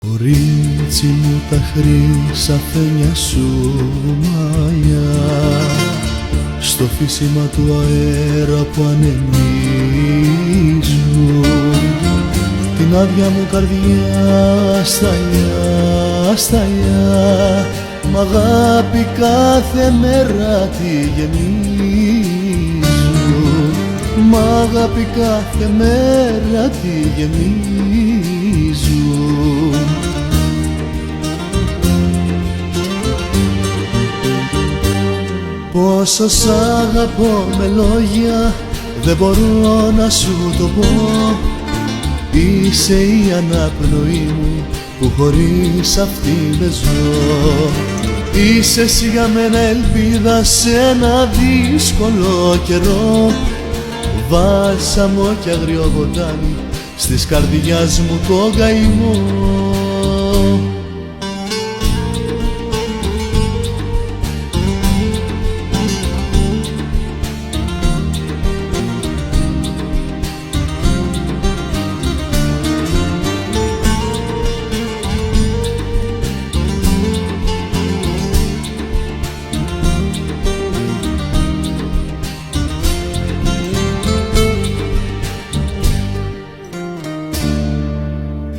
Κορίτσι μου, τα χρυσαφένια σου μαλλιά στο φύσιμα του αέρα που ανεμίζουν την άδεια μου καρδιά σταλιά, σταλιά, μ' αγάπη κάθε μέρα τη γεμίζουν, μ' αγάπη κάθε μέρα τη γεμίζουν. Πόσο σ' αγαπώ με λόγια δεν μπορώ να σου το πω. Είσαι η αναπνοή μου που χωρίς αυτή δεν ζω. Είσαι εσύ για μένα ελπίδα σε ένα δύσκολο καιρό, βάλσαμο κι αγριό ποτάμι στις καρδιάς μου το καημό.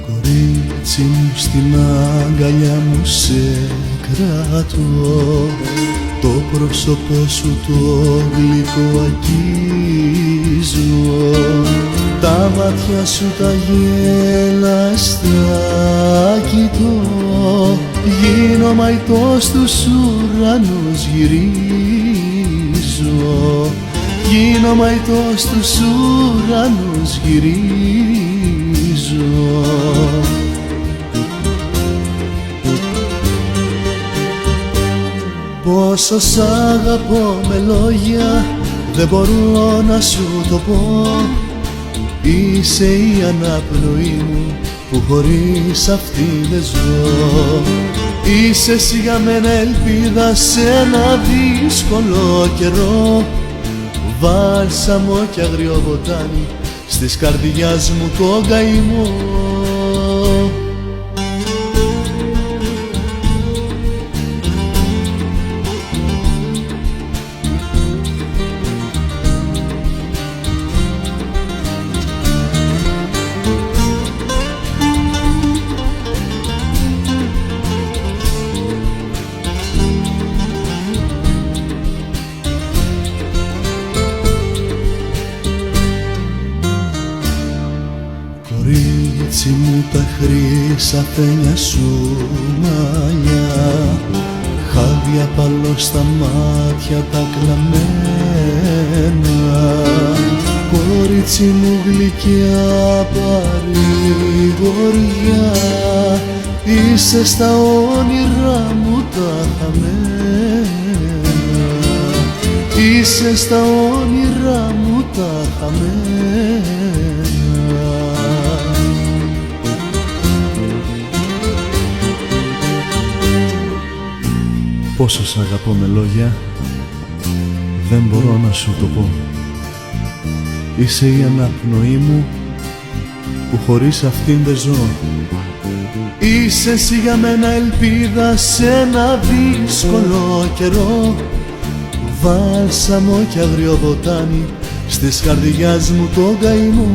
Κορίτσι μου, στην αγκαλιά μου σε κρατώ, το πρόσωπό σου το γλυκό αγγίζω, τα μάτια σου τα γέλαστα κοιτώ, γίνω μαϊτός στους ουρανούς γυρίζω, γίνω μαϊτός στους ουρανούς γυρίζω. Πόσο σ' αγαπώ με λόγια δεν μπορώ να σου το πω. Είσαι η αναπνοή μου που χωρίς αυτή δεν ζω. Είσαι εσύ για μένα ελπίδα σε ένα δύσκολο καιρό, βάλσαμο κι αγριό ποτάμι στις καρδιάς μου το καημό. Κορίτσι μου, τα χρυσαφένια σου μαλλιά, χάδια παλό στα μάτια τα κλαμμένα. Κορίτσι μου γλυκιά παρηγοριά, είσαι στα όνειρά μου τα χαμένα, είσαι στα όνειρά μου τα χαμένα. Πόσο σ' αγαπώ με λόγια δεν μπορώ να σου το πω. Είσαι η αναπνοή μου που χωρίς αυτήν δεν ζω. Είσαι εσύ για μένα ελπίδα σε ένα δύσκολο καιρό, βάλσαμο κι αγριό ποτάμι στις καρδιάς μου το καημό.